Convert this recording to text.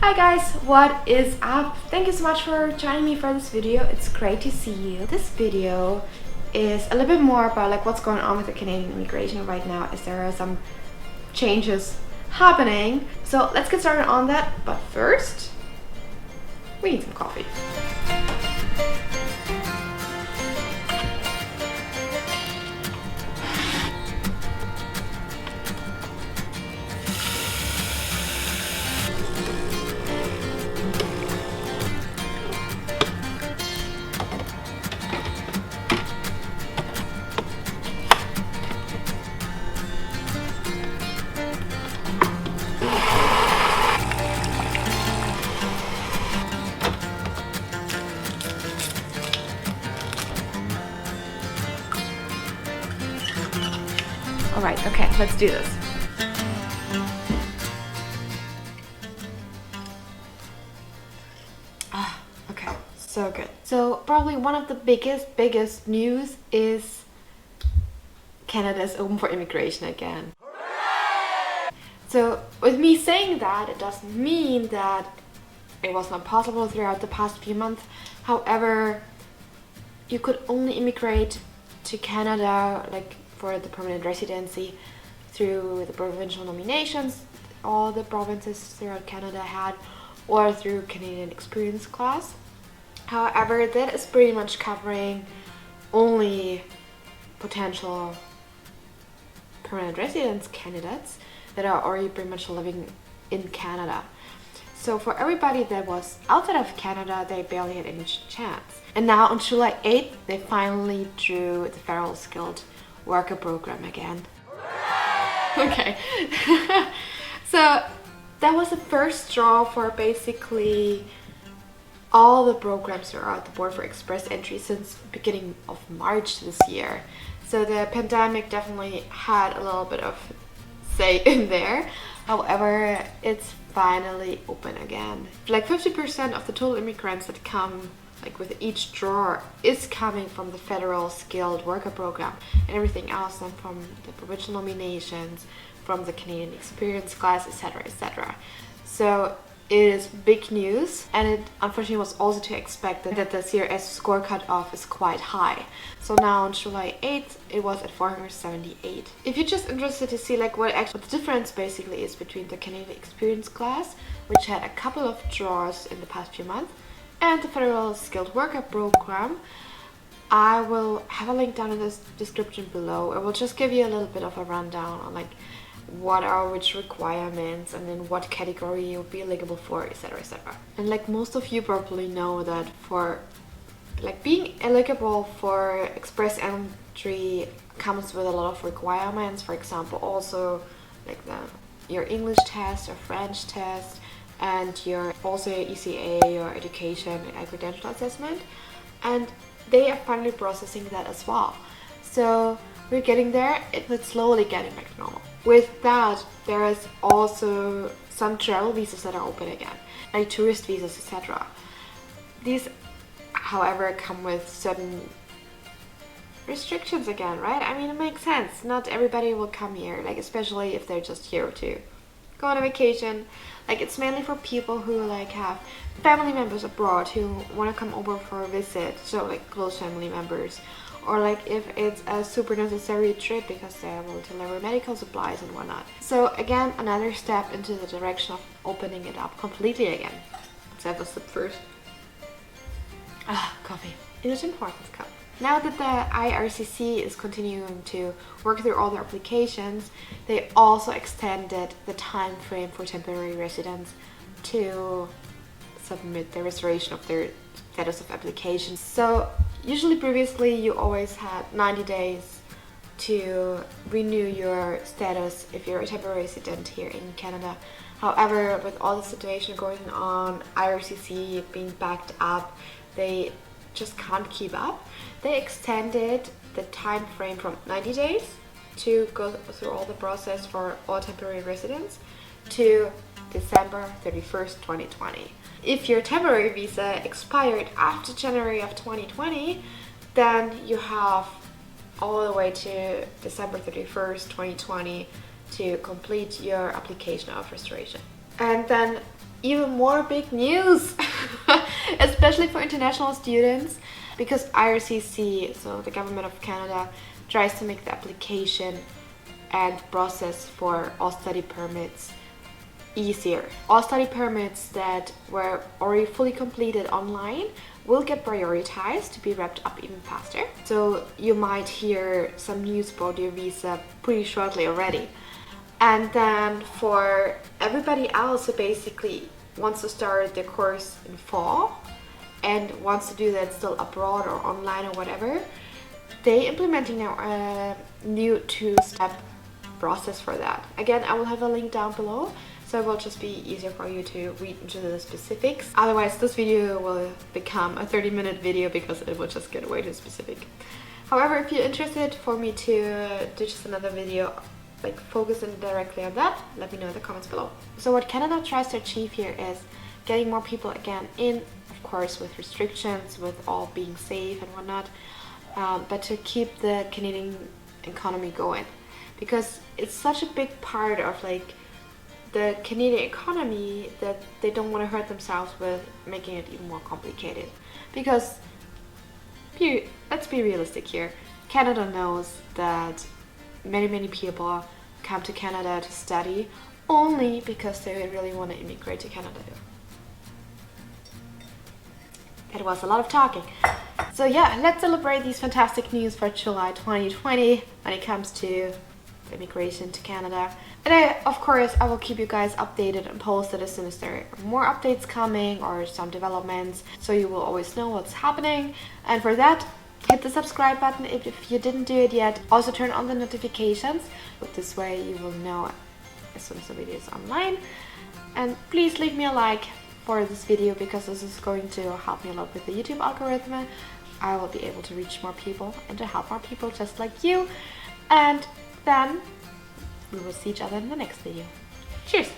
Hi guys, what is up? Thank you so much for joining me for this video. It's great to see you. This video is a little bit more about like what's going on with the Canadian immigration right now, as there are some changes happening. So let's get started on that, but first we need some coffee. Alright, okay, let's do this. Okay, so good. So probably one of the biggest news is Canada is open for immigration again. So with me saying that, it doesn't mean that it was not possible throughout the past few months. However, you could only immigrate to Canada like for the permanent residency through the provincial nominations all the provinces throughout Canada had, or through Canadian experience class. However, that is pretty much covering only potential permanent residence candidates that are already pretty much living in Canada. So for everybody that was outside of Canada, they barely had any chance. And now on July 8th, they finally drew the federal skilled worker program again. Okay. So that was the first draw for basically all the programs throughout the board for express entry since beginning of March this year. So the pandemic definitely had a little bit of say in there. However, it's finally open again. Like 50% of the total immigrants that come like with each drawer is coming from the federal skilled worker program, and everything else then from the provincial nominations, from the Canadian experience class, etc, etc. So it is big news, and it unfortunately was also to expect that the CRS score cutoff is quite high. So now on July 8th it was at 478. If you're just interested to see like what the difference basically is between the Canadian experience class, which had a couple of draws in the past few months, and the federal skilled worker program, I will have a link down in the description below. It will just give you a little bit of a rundown on like what are which requirements and then what category you'll be eligible for, etc, etc. And like most of you probably know that for like being eligible for express entry comes with a lot of requirements. For example, also like your English test or French test, and your also your ECA, your education and credential assessment, and they are finally processing that as well. So we're getting there. It's slowly getting back to normal. With that, there is also some travel visas that are open again, like tourist visas, etc. These, however, come with certain restrictions again, right? I mean, it makes sense. Not everybody will come here, like especially if they're just here to go on a vacation. Like it's mainly for people who like have family members abroad who want to come over for a visit, so like close family members, or like if it's a super necessary trip because they will deliver medical supplies and whatnot. So again, another step into the direction of opening it up completely again. Let's have a sip first. Coffee. It is important cup. Now that the IRCC is continuing to work through all their applications, they also extended the time frame for temporary residents to submit the restoration of their status of application. So usually previously you always had 90 days to renew your status if you're a temporary resident here in Canada. However, with all the situation going on, IRCC being backed up, they just can't keep up. They extended the time frame from 90 days to go through all the process for all temporary residents to December 31st, 2020. If your temporary visa expired after January of 2020, then you have all the way to December 31st, 2020 to complete your application of restoration. And then even more big news, especially for international students, because IRCC, so the government of Canada, tries to make the application and process for all study permits easier. All study permits that were already fully completed online will get prioritized to be wrapped up even faster. So you might hear some news about your visa pretty shortly already. And then for everybody else who basically wants to start the course in fall and wants to do that still abroad or online or whatever, they implementing now a new 2-step process for that. Again, I will have a link down below, so it will just be easier for you to read into the specifics. Otherwise, this video will become a 30-minute video because it will just get way too specific. However, if you're interested for me to do just another video like focusing directly on that, let me know in the comments below. So what Canada tries to achieve here is getting more people again in, of course with restrictions, with all being safe and whatnot, but to keep the Canadian economy going, because it's such a big part of like the Canadian economy that they don't want to hurt themselves with making it even more complicated. Because let's be realistic here, Canada knows that many people come to Canada to study only because they really want to immigrate to Canada. It was a lot of talking. So yeah, let's celebrate these fantastic news for July 2020 when it comes to immigration to Canada. And of course, I will keep you guys updated and posted as soon as there are more updates coming or some developments, so you will always know what's happening. And for that, hit the subscribe button if you didn't do it yet. Also turn on the notifications. This way you will know as soon as the video is online. And please leave me a like for this video, because this is going to help me a lot with the YouTube algorithm. I will be able to reach more people and to help more people just like you. And then we will see each other in the next video. Cheers!